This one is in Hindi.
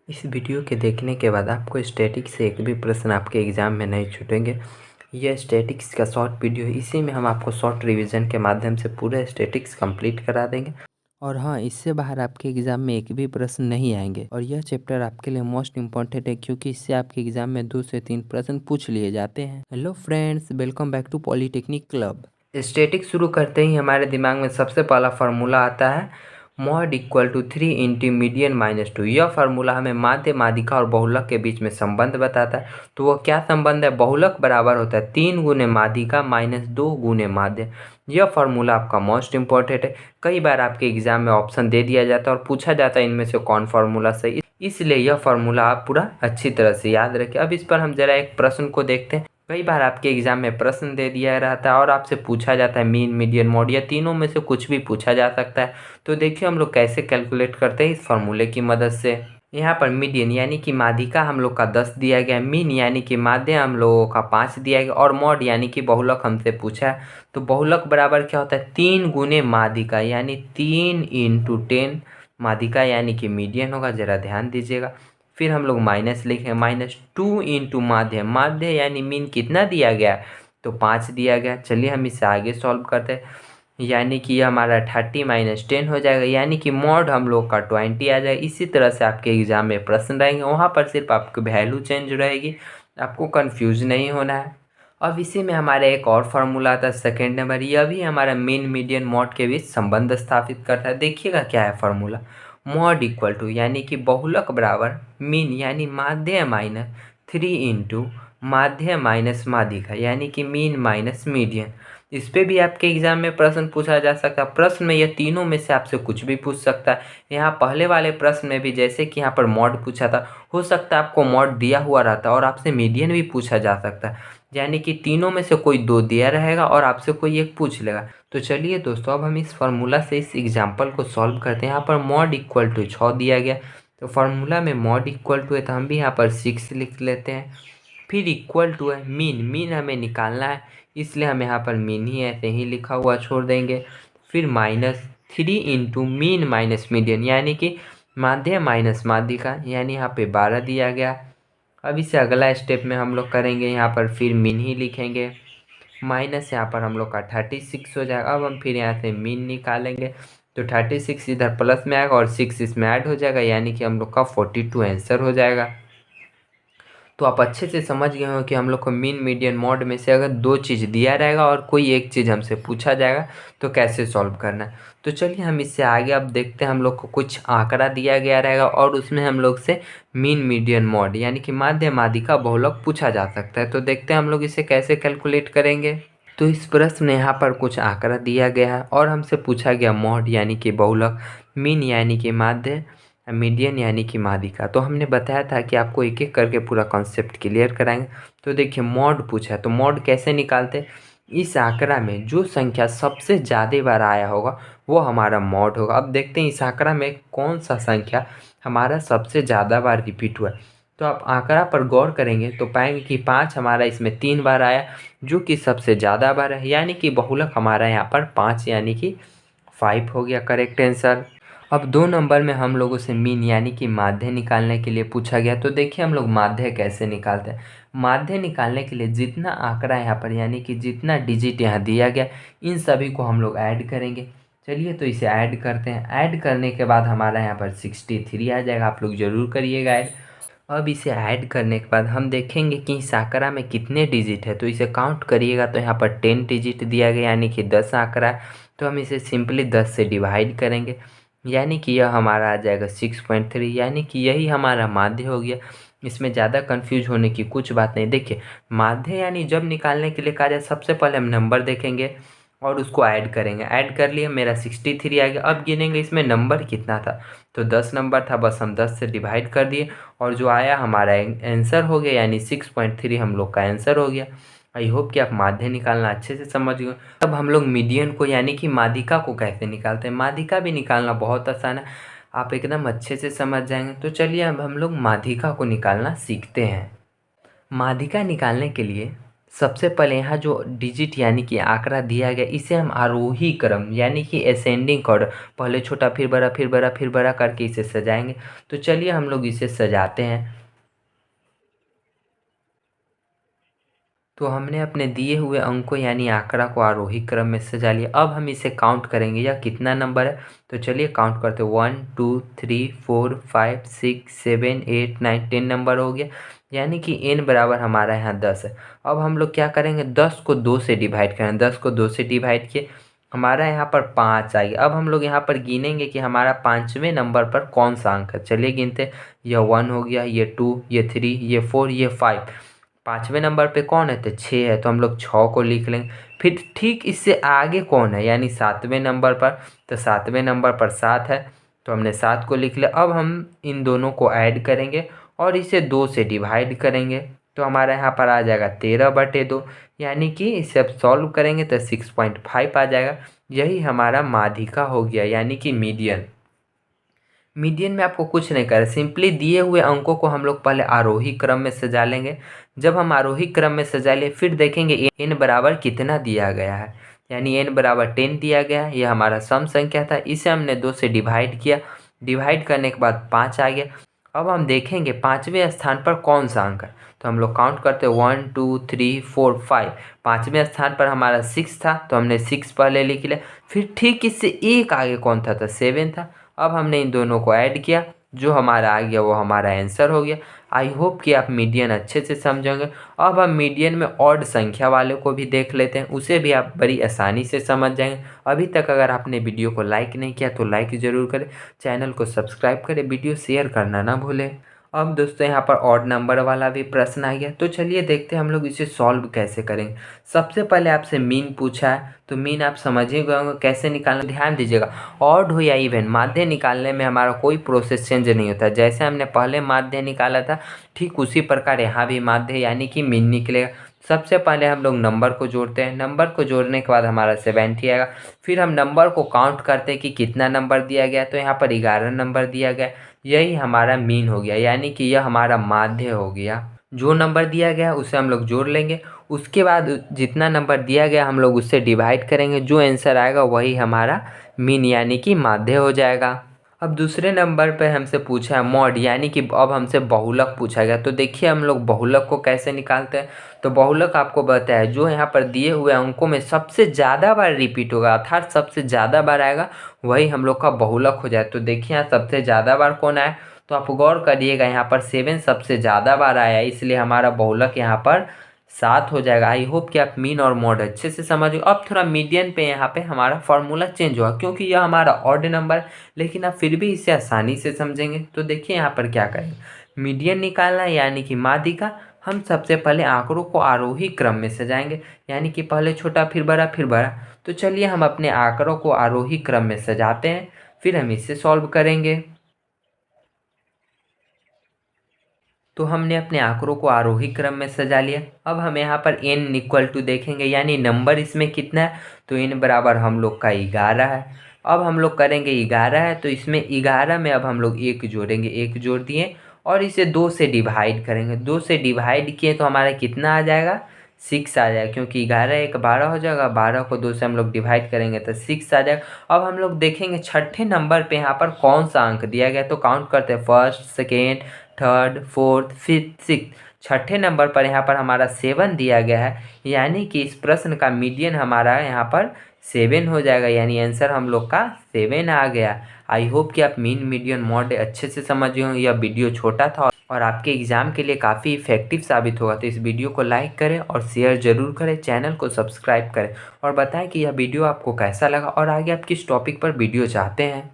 इस वीडियो के देखने के बाद आपको स्टैटिक्स से एक भी प्रश्न आपके एग्ज़ाम में नहीं छूटेंगे। यह स्टैटिक्स का शॉर्ट वीडियो है, इसी में हम आपको शॉर्ट रिवीजन के माध्यम से पूरा स्टैटिक्स कंप्लीट करा देंगे। और हाँ, इससे बाहर आपके एग्ज़ाम में एक भी प्रश्न नहीं आएंगे। और यह चैप्टर आपके लिए मोस्ट इम्पॉर्टेंट है, क्योंकि इससे आपके एग्ज़ाम में 2 से 3 प्रश्न पूछ लिए जाते हैं। Hello friends, welcome back to polytechnic club. Statics शुरू करते ही हमारे दिमाग में सबसे पहला फार्मूला आता है mode equal to 3 into median minus 2। यह फार्मूला हमें माध्य, माध्यिका और बहुलक के बीच में संबंध बताता है। तो वो क्या संबंध है? बहुलक बराबर होता है 3 गुने माध्यिका माइनस 2 गुने माध्य। यह फार्मूला आपका मोस्ट इम्पॉर्टेंट है। कई बार आपके एग्जाम में ऑप्शन दे दिया जाता है और पूछा जाता है इनमें से कौन फार्मूला सही, इसलिए यह फार्मूला आप पूरा अच्छी तरह से याद रखें। अब इस पर हम जरा एक प्रश्न को देखते हैं। कई बार आपके एग्जाम में प्रश्न दे दिया रहता है और आपसे पूछा जाता है मीन, मीडियन, मॉड, या तीनों में से कुछ भी पूछा जा सकता है। तो देखिए हम लोग कैसे कैलकुलेट करते हैं इस फार्मूले की मदद से। यहाँ पर मीडियन यानी कि माध्यिका हम लोग का 10 दिया गया है, मीन यानी कि माध्य हम लोगों का 5 दिया गया, और मॉड यानी कि बहुलक हमसे पूछा है। तो बहुलक बराबर क्या होता है? 3 गुने माध्यिका, यानी 3 इंटू 10 माध्यिका यानी कि मीडियन होगा। जरा ध्यान दीजिएगा। फिर हम लोग माइनस लिखें, माइनस 2 इंटू माध्य, माध्य यानी मीन कितना दिया गया? तो 5 दिया गया। चलिए हम इसे आगे सॉल्व करते हैं, यानी कि ये हमारा 30 माइनस 10 हो जाएगा, यानी कि मॉड हम लोग का 20 आ जाएगा। इसी तरह से आपके एग्जाम में प्रश्न रहेंगे, वहाँ पर सिर्फ आपकी वैल्यू चेंज रहेगी, आपको कंफ्यूज नहीं होना है। अब इसी में हमारा एक और फार्मूला आता है सेकेंड नंबर, यह भी हमारा मीन, मीडियन, मॉड के बीच संबंध स्थापित करता है। देखिएगा क्या है फार्मूला। मॉड इक्वल टू यानी कि बहुलक बराबर मीन यानी माध्य माइनस 3 इंटू माध्य माइनस माध्यिका यानी कि मीन माइनस मीडियन। इस पे भी आपके एग्जाम में प्रश्न पूछा जा सकता है। प्रश्न में यह तीनों में से आपसे कुछ भी पूछ सकता है। यहाँ पहले वाले प्रश्न में भी जैसे कि यहाँ पर मॉड पूछा था, हो सकता है आपको मॉड दिया हुआ रहता और आपसे मीडियन भी पूछा जा सकता है, यानी कि तीनों में से कोई 2 दिया रहेगा और आपसे कोई एक पूछ लेगा। तो चलिए दोस्तों, अब हम इस फार्मूला से इस एग्जाम्पल को सॉल्व करते हैं। यहाँ पर मॉड इक्वल टू 6 दिया गया, तो फार्मूला में मॉड इक्वल टू है तो हम भी यहाँ पर 6 लिख लेते हैं। फिर इक्वल टू है मीन, मीन हमें निकालना है, इसलिए हम यहाँ पर मीन ही ऐसे ही लिखा हुआ छोड़ देंगे। फिर minus 3 into mean minus median यानी कि माध्य माइनस माध्यिका, यानी यहाँ पे 12 दिया गया। अब इसे अगला स्टेप में हम लोग करेंगे, यहाँ पर फिर मीन ही लिखेंगे, माइनस यहाँ पर हम लोग का 36 हो जाएगा। अब हम फिर यहाँ से मीन निकालेंगे, तो 36 इधर प्लस में आएगा और 6 इसमें ऐड हो जाएगा, यानी कि हम लोग का 42 आंसर हो जाएगा। तो आप अच्छे से समझ गए हो कि हम लोग को मीन, मीडियन, मॉड में से अगर 2 चीज़ दिया रहेगा और कोई एक चीज़ हमसे पूछा जाएगा तो कैसे सॉल्व करना है। तो चलिए हम इससे आगे अब देखते हैं। हम लोग को कुछ आंकड़ा दिया गया रहेगा और उसमें हम लोग से मीन, मीडियन, मॉड यानी कि माध्य, माध्यिका, बहुलक पूछा जा सकता है। तो देखते हैं हम लोग इसे कैसे कैलकुलेट करेंगे। तो इस प्रश्न में यहाँ पर कुछ आंकड़ा दिया गया है और हमसे पूछा गया मॉड यानी कि बहुलक, मीन यानी कि माध्य, मीडियन यानी कि माध्यिका। तो हमने बताया था कि आपको एक एक करके पूरा कॉन्सेप्ट क्लियर कराएंगे। तो देखिए मॉड पूछा है, तो मॉड कैसे निकालते? इस आंकड़ा में जो संख्या सबसे ज़्यादा बार आया होगा वो हमारा मॉड होगा। अब देखते हैं इस आंकड़ा में कौन सा संख्या हमारा सबसे ज़्यादा बार रिपीट हुआ है। तो आप आंकड़ा पर गौर करेंगे तो पाएंगे कि 5 हमारा इसमें 3 बार आया, जो कि सबसे ज़्यादा बार है, यानी कि बहुलक हमारा यहाँ पर 5 यानी कि 5 हो गया करेक्ट आंसर। अब 2 नंबर में हम लोगों से मीन यानी कि माध्य निकालने के लिए पूछा गया। तो देखिए हम लोग माध्य कैसे निकालते हैं। माध्य निकालने के लिए जितना आंकड़ा यहाँ पर यानी कि जितना डिजिट यहाँ दिया गया, इन सभी को हम लोग ऐड करेंगे। चलिए तो इसे ऐड करते हैं। ऐड करने के बाद हमारा यहाँ पर 63 आ जाएगा। आप लोग ज़रूर करिएगा ऐड। अब इसे ऐड करने के बाद हम देखेंगे कि इस आंकड़ा में कितने डिजिट है, तो इसे काउंट करिएगा। तो यहाँ पर 10 डिजिट दिया गया यानी कि 10 आंकड़ा है। तो हम इसे सिंपली 10 से डिवाइड करेंगे, यानी कि यह हमारा आ जाएगा 6.3, यानी कि यही हमारा माध्य हो गया। इसमें ज़्यादा कंफ्यूज होने की कुछ बात नहीं। देखिए माध्य यानी जब निकालने के लिए कहा जाए, सबसे पहले हम नंबर देखेंगे और उसको ऐड करेंगे। ऐड कर लिए, मेरा 63 आ गया। अब गिनेंगे इसमें नंबर कितना था, तो 10 नंबर था, बस हम 10 से डिवाइड कर दिए और जो आया हमारा आंसर हो गया, यानी 6.3 हम लोग का आंसर हो गया। आई होप कि आप माध्य निकालना अच्छे से समझ गए। अब हम लोग मीडियन को यानी कि माध्यिका को कैसे निकालते हैं। माध्यिका भी निकालना बहुत आसान है, आप एकदम अच्छे से समझ जाएंगे। तो चलिए अब हम लोग माध्यिका को निकालना सीखते हैं। माध्यिका निकालने के लिए सबसे पहले यहाँ जो डिजिट यानी कि आंकड़ा दिया गया इसे हम आरोही क्रम यानी कि असेंडिंग ऑर्डर, पहले छोटा फिर बड़ा फिर बड़ा फिर बड़ा करके इसे सजाएंगे। तो चलिए हम लोग इसे सजाते हैं। तो हमने अपने दिए हुए अंकों यानी आंकड़ा को आरोही क्रम में सजा लिया। अब हम इसे काउंट करेंगे यह कितना नंबर है। तो चलिए काउंट करते हैं, 1 2 3 4 5 6 7 8 9 10 नंबर हो गया, यानी कि n बराबर हमारा यहाँ 10 है। अब हम लोग क्या करेंगे, 10 को 2 से डिवाइड करें। 10 को 2 से डिवाइड किए, हमारा यहाँ पर 5 आ गया। अब हम लोग यहाँ पर गिनेंगे कि हमारा 5वें नंबर पर कौन सा अंक है। चलिए गिनते, यह 1 हो गया, ये 2, ये 3, ये 4, ये 5। 5वें नंबर पे कौन है, तो 6 है, तो हम लोग 6 को लिख लेंगे। फिर ठीक इससे आगे कौन है, यानी 7वें नंबर पर, तो 7वें नंबर पर 7 है, तो हमने 7 को लिख लिया। अब हम इन दोनों को ऐड करेंगे और इसे 2 से डिवाइड करेंगे, तो हमारा यहाँ पर आ जाएगा 13/2, यानी कि इसे अब सॉल्व करेंगे तो 6.5 आ जाएगा। यही हमारा माध्यिका हो गया, यानी कि मीडियन। मीडियन में आपको कुछ नहीं कर, सिंपली दिए हुए अंकों को हम लोग पहले आरोही क्रम में सजा लेंगे। जब हम आरोही क्रम में सजा लिए फिर देखेंगे n बराबर कितना दिया गया है, यानी n बराबर 10 दिया गया है। यह हमारा सम संख्या था, इसे हमने 2 से डिवाइड किया। डिवाइड करने के बाद 5 आ गया। अब हम देखेंगे 5वें स्थान पर कौन सा अंक है, तो हम लोग काउंट करते हैं 1 2 3 4 5। 5वें स्थान पर हमारा 6 था, तो हमने 6 पहले लिख लिया। फिर ठीक इससे एक आगे कौन था, तो 7 था। अब हमने इन दोनों को ऐड किया, जो हमारा आ गया वो हमारा आंसर हो गया। आई होप कि आप मीडियन अच्छे से समझेंगे। अब हम मीडियन में ऑड संख्या वाले को भी देख लेते हैं, उसे भी आप बड़ी आसानी से समझ जाएंगे। अभी तक अगर आपने वीडियो को लाइक नहीं किया तो लाइक ज़रूर करें, चैनल को सब्सक्राइब करें, वीडियो शेयर करना ना भूलें। अब दोस्तों यहाँ पर ऑड नंबर वाला भी प्रश्न आ गया, तो चलिए देखते हैं हम लोग इसे सॉल्व कैसे करेंगे। सबसे पहले आपसे मीन पूछा है, तो मीन आप समझ ही गए होंगे कैसे निकालना। ध्यान दीजिएगा, ऑड हो या इवन, माध्य निकालने में हमारा कोई प्रोसेस चेंज नहीं होता। जैसे हमने पहले माध्य निकाला था ठीक उसी प्रकार यहाँ भी माध्य यानी कि मीन निकलेगा। सबसे पहले हम लोग नंबर को जोड़ते हैं, नंबर को जोड़ने के बाद हमारा 70 आएगा। फिर हम नंबर को काउंट करते हैं कि कितना नंबर दिया गया, तो यहाँ पर 11 नंबर दिया गया। यही हमारा मीन हो गया, यानी कि यह हमारा माध्य हो गया। जो नंबर दिया गया उसे हम लोग जोड़ लेंगे, उसके बाद जितना नंबर दिया गया हम लोग उससे डिवाइड करेंगे, जो आंसर आएगा वही हमारा मीन यानी कि माध्य हो जाएगा। अब दूसरे नंबर पे हमसे पूछा है मॉड, यानी कि अब हमसे बहुलक पूछा गया। तो देखिए हम लोग बहुलक को कैसे निकालते हैं। तो बहुलक आपको बताया है, जो यहाँ पर दिए हुए अंकों में सबसे ज़्यादा बार रिपीट होगा, अर्थात सबसे ज़्यादा बार आएगा, वही हम लोग का बहुलक हो जाए। तो देखिए यहाँ सबसे ज़्यादा बार कौन आया, तो आप गौर करिएगा यहाँ पर 7 सबसे ज़्यादा बार आया, इसलिए हमारा बहुलक यहाँ पर 7 हो जाएगा। आई होप कि आप मीन और मॉड अच्छे से समझ। अब थोड़ा मीडियन पे यहाँ पे हमारा फॉर्मूला चेंज हुआ, क्योंकि यह हमारा ऑड नंबर है, लेकिन आप फिर भी इसे आसानी से समझेंगे। तो देखिए यहाँ पर क्या करेंगे, मीडियन निकालना यानी कि माध्यिका। हम सबसे पहले आंकड़ों को आरोही क्रम में सजाएंगे, यानी कि पहले छोटा फिर बड़ा फिर बड़ा। तो चलिए हम अपने आंकड़ों को आरोही क्रम में सजाते हैं, फिर हम इसे सॉल्व करेंगे। तो हमने अपने आंकड़ों को आरोही क्रम में सजा लिया। अब हम यहाँ पर n इक्वल टू देखेंगे, यानी नंबर इसमें कितना है, तो n बराबर हम लोग का 11 है। अब हम लोग करेंगे 11 है, तो इसमें 11 में अब हम लोग 1 जोड़ेंगे, 1 जोड़ दिए और इसे 2 से डिवाइड करेंगे। 2 से डिवाइड किए तो हमारा कितना आ जाएगा, 6 आ जाएगा, क्योंकि 11 1 12 हो जाएगा, 12 को 2 से हम लोग डिवाइड करेंगे तो 6 आ जाएगा। अब हम लोग देखेंगे छठे नंबर पे यहाँ पर कौन सा अंक दिया गया, तो काउंट करते हैं 1st, 2nd, 3rd, 4th, 5th, 6th। छठे नंबर पर यहाँ पर हमारा 7 दिया गया है, यानी कि इस प्रश्न का मीडियन हमारा यहाँ पर 7 हो जाएगा, यानी आंसर हम लोग का 7 आ गया। आई होप कि आप मीन मीडियन मॉड अच्छे से समझ गए। यह वीडियो छोटा था और आपके एग्ज़ाम के लिए काफ़ी इफेक्टिव साबित होगा, तो इस वीडियो को लाइक करें और शेयर ज़रूर करें, चैनल को सब्सक्राइब करें और बताएं कि यह वीडियो आपको कैसा लगा और आगे आप किस टॉपिक पर वीडियो चाहते हैं।